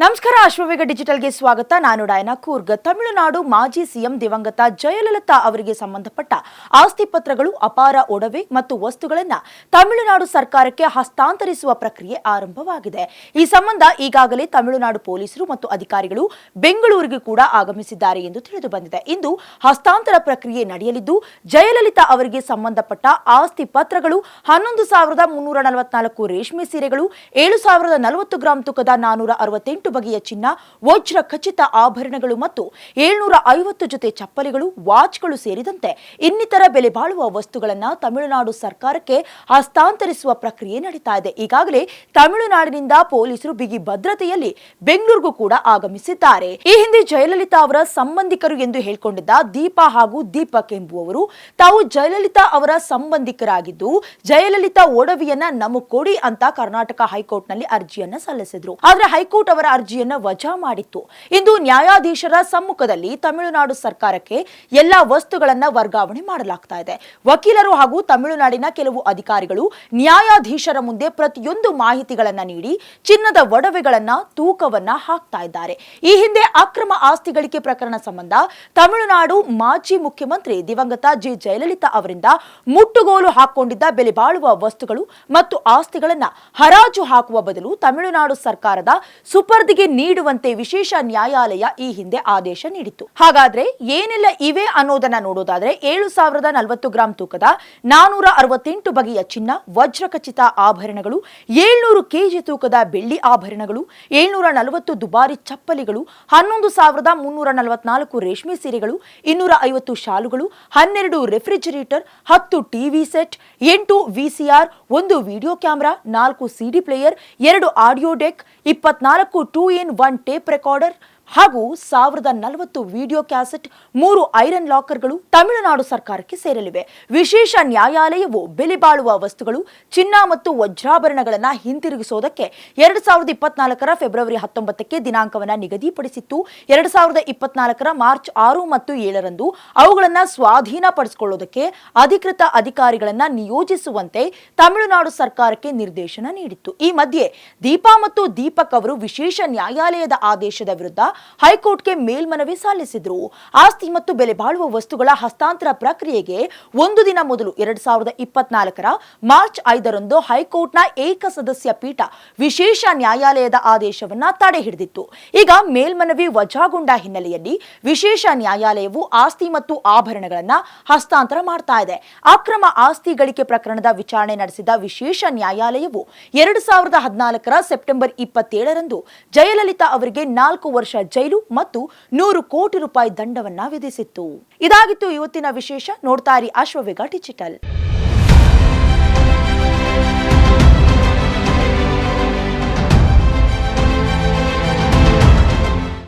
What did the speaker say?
ನಮಸ್ಕಾರ ಅಶ್ವವೇಗ ಡಿಜಿಟಲ್ಗೆ ಸ್ವಾಗತ. ನಾನು ಡಯನಾ ಕೂರ್ಗ್. ತಮಿಳುನಾಡು ಮಾಜಿ ಸಿಎಂ ದಿವಂಗತ ಜಯಲಲಿತಾ ಅವರಿಗೆ ಸಂಬಂಧಪಟ್ಟ ಆಸ್ತಿ ಪತ್ರಗಳು, ಅಪಾರ ಒಡವೆ ಮತ್ತು ವಸ್ತುಗಳನ್ನು ತಮಿಳುನಾಡು ಸರ್ಕಾರಕ್ಕೆ ಹಸ್ತಾಂತರಿಸುವ ಪ್ರಕ್ರಿಯೆ ಆರಂಭವಾಗಿದೆ. ಈ ಸಂಬಂಧ ಈಗಾಗಲೇ ತಮಿಳುನಾಡು ಪೊಲೀಸರು ಮತ್ತು ಅಧಿಕಾರಿಗಳು ಬೆಂಗಳೂರಿಗೆ ಕೂಡ ಆಗಮಿಸಿದ್ದಾರೆ ಎಂದು ತಿಳಿದು ಬಂದಿದೆ. ಇಂದು ಹಸ್ತಾಂತರ ಪ್ರಕ್ರಿಯೆ ನಡೆಯಲಿದ್ದು, ಜಯಲಲಿತಾ ಅವರಿಗೆ ಸಂಬಂಧಪಟ್ಟ ಆಸ್ತಿ ಪತ್ರಗಳು 11,344 ರೇಷ್ಮೆ ಸೀರೆಗಳು, 7,040 ಗ್ರಾಂ ತೂಕದ 468 ಬಗೆಯ ಚಿನ್ನ, ವಜ್ರ ಖಚಿತ ಆಭರಣಗಳು ಮತ್ತು 750 ಜೊತೆ ಚಪ್ಪಲಿಗಳು, ವಾಚ್ಗಳು ಸೇರಿದಂತೆ ಇನ್ನಿತರ ಬೆಲೆ ಬಾಳುವ ವಸ್ತುಗಳನ್ನು ತಮಿಳುನಾಡು ಸರ್ಕಾರಕ್ಕೆ ಹಸ್ತಾಂತರಿಸುವ ಪ್ರಕ್ರಿಯೆ ನಡೀತಾ ಇದೆ. ಈಗಾಗಲೇ ತಮಿಳುನಾಡಿನಿಂದ ಪೊಲೀಸರು ಬಿಗಿ ಭದ್ರತೆಯಲ್ಲಿ ಬೆಂಗಳೂರಿಗೂ ಕೂಡ ಆಗಮಿಸಿದ್ದಾರೆ. ಈ ಹಿಂದೆ ಜಯಲಲಿತಾ ಅವರ ಸಂಬಂಧಿಕರು ಎಂದು ಹೇಳಿಕೊಂಡಿದ್ದ ದೀಪಾ ಹಾಗೂ ದೀಪಕ್ ಎಂಬುವವರು ತಾವು ಜಯಲಲಿತಾ ಅವರ ಸಂಬಂಧಿಕರಾಗಿದ್ದು, ಜಯಲಲಿತಾ ಒಡವೆಯನ್ನ ನಮಗೆ ಕೊಡಿ ಅಂತ ಕರ್ನಾಟಕ ಹೈಕೋರ್ಟ್ನಲ್ಲಿ ಅರ್ಜಿಯನ್ನ ಸಲ್ಲಿಸಿದ್ರು. ಆದ್ರೆ ಹೈಕೋರ್ಟ್ ಅವರ ಅರ್ಜಿಯನ್ನ ವಜಾ ಮಾಡಿತ್ತು. ಇಂದು ನ್ಯಾಯಾಧೀಶರ ಸಮ್ಮುಖದಲ್ಲಿ ತಮಿಳುನಾಡು ಸರ್ಕಾರಕ್ಕೆ ಎಲ್ಲಾ ವಸ್ತುಗಳನ್ನ ವರ್ಗಾವಣೆ ಮಾಡಲಾಗ್ತಾ ಇದೆ. ವಕೀಲರು ಹಾಗೂ ತಮಿಳುನಾಡಿನ ಕೆಲವು ಅಧಿಕಾರಿಗಳು ನ್ಯಾಯಾಧೀಶರ ಮುಂದೆ ಪ್ರತಿಯೊಂದು ಮಾಹಿತಿಗಳನ್ನ ನೀಡಿ ಚಿನ್ನದ ಒಡವೆಗಳನ್ನ ತೂಕವನ್ನ ಹಾಕ್ತಾ ಇದ್ದಾರೆ. ಈ ಹಿಂದೆ ಅಕ್ರಮ ಆಸ್ತಿ ಗಳಿಕೆ ಪ್ರಕರಣ ಸಂಬಂಧ ತಮಿಳುನಾಡು ಮಾಜಿ ಮುಖ್ಯಮಂತ್ರಿ ದಿವಂಗತ ಜೆ ಜಯಲಲಿತಾ ಅವರಿಂದ ಮುಟ್ಟುಗೋಲು ಹಾಕೊಂಡಿದ್ದ ಬೆಲೆ ಬಾಳುವ ವಸ್ತುಗಳು ಮತ್ತು ಆಸ್ತಿಗಳನ್ನ ಹರಾಜು ಹಾಕುವ ಬದಲು ತಮಿಳುನಾಡು ಸರ್ಕಾರದ ಸುಪರ್ದಿಗೆ ನೀಡುವಂತೆ ವಿಶೇಷ ನ್ಯಾಯಾಲಯ ಈ ಹಿಂದೆ ಆದೇಶ ನೀಡಿತ್ತು. ಹಾಗಾದ್ರೆ ಏನೆಲ್ಲ ಇವೆ ಅನ್ನೋದನ್ನ ನೋಡೋದಾದ್ರೆ 7,040 ಗ್ರಾಂ ತೂಕದ 468 ಬಗೆಯ ಚಿನ್ನ, ವಜ್ರ ಖಚಿತ ಆಭರಣಗಳು, 700 ಕೆಜಿ ತೂಕದ ಬೆಳ್ಳಿ ಆಭರಣಗಳು, 740 ದುಬಾರಿ ಚಪ್ಪಲಿಗಳು, 11,344 ರೇಷ್ಮೆ ಸೀರೆಗಳು, 250 ಶಾಲುಗಳು, 12 refrigerator, 10 TV set, 8 VCR, 1 video camera, 4 CD player, 2 audio deck, 24 2-in-1 tape recorder ಹಾಗೂ 1,040 ವಿಡಿಯೋ ಕ್ಯಾಸೆಟ್, 3 ಐರನ್ ಲಾಕರ್ಗಳು ತಮಿಳುನಾಡು ಸರ್ಕಾರಕ್ಕೆ ಸೇರಲಿವೆ. ವಿಶೇಷ ನ್ಯಾಯಾಲಯವು ಬೆಲೆ ಬಾಳುವ ವಸ್ತುಗಳು, ಚಿನ್ನ ಮತ್ತು ವಜ್ರಾಭರಣಗಳನ್ನು ಹಿಂತಿರುಗಿಸುವುದಕ್ಕೆ 2024 ಫೆಬ್ರವರಿ 19ಕ್ಕೆ ದಿನಾಂಕವನ್ನು ನಿಗದಿಪಡಿಸಿತ್ತು. 2024 ಮಾರ್ಚ್ 6 ಮತ್ತು 7ರಂದು ಅವುಗಳನ್ನು ಸ್ವಾಧೀನಪಡಿಸಿಕೊಳ್ಳುವುದಕ್ಕೆ ಅಧಿಕೃತ ಅಧಿಕಾರಿಗಳನ್ನು ನಿಯೋಜಿಸುವಂತೆ ತಮಿಳುನಾಡು ಸರ್ಕಾರಕ್ಕೆ ನಿರ್ದೇಶನ ನೀಡಿತ್ತು. ಈ ಮಧ್ಯೆ ದೀಪಾ ಮತ್ತು ದೀಪಕ್ ಅವರು ವಿಶೇಷ ನ್ಯಾಯಾಲಯದ ಆದೇಶದ ವಿರುದ್ಧ ಹೈಕೋರ್ಟ್ಗೆ ಮೇಲ್ಮನವಿ ಸಲ್ಲಿಸಿದ್ರು. ಆಸ್ತಿ ಮತ್ತು ಬೆಲೆ ಬಾಳುವ ವಸ್ತುಗಳ ಹಸ್ತಾಂತರ ಪ್ರಕ್ರಿಯೆಗೆ ಒಂದು ದಿನ ಮೊದಲು 2024 ಮಾರ್ಚ್ 5ರಂದು ಹೈಕೋರ್ಟ್ನ ಏಕಸದಸ್ಯ ಪೀಠ ವಿಶೇಷ ನ್ಯಾಯಾಲಯದ ಆದೇಶವನ್ನ ತಡೆ ಹಿಡಿದಿತ್ತು. ಈಗ ಮೇಲ್ಮನವಿ ವಜಾಗೊಂಡ ಹಿನ್ನೆಲೆಯಲ್ಲಿ ವಿಶೇಷ ನ್ಯಾಯಾಲಯವು ಆಸ್ತಿ ಮತ್ತು ಆಭರಣಗಳನ್ನ ಹಸ್ತಾಂತರ ಮಾಡ್ತಾ ಇದೆ. ಅಕ್ರಮ ಆಸ್ತಿ ಗಳಿಕೆ ಪ್ರಕರಣದ ವಿಚಾರಣೆ ನಡೆಸಿದ ವಿಶೇಷ ನ್ಯಾಯಾಲಯವು 2014 ಸೆಪ್ಟೆಂಬರ್ 27ರಂದು ಜಯಲಲಿತಾ ಅವರಿಗೆ 4 ವರ್ಷ ಜೈಲು ಮತ್ತು 100 ಕೋಟಿ ರೂಪಾಯಿ ದಂಡವನ್ನ ವಿಧಿಸಿತ್ತು. ಇದಾಗಿತ್ತು ಇವತ್ತಿನ ವಿಶೇಷ. ನೋಡ್ತಾ ಇರಿ ಅಶ್ವವೇಗ ಡಿಜಿಟಲ್.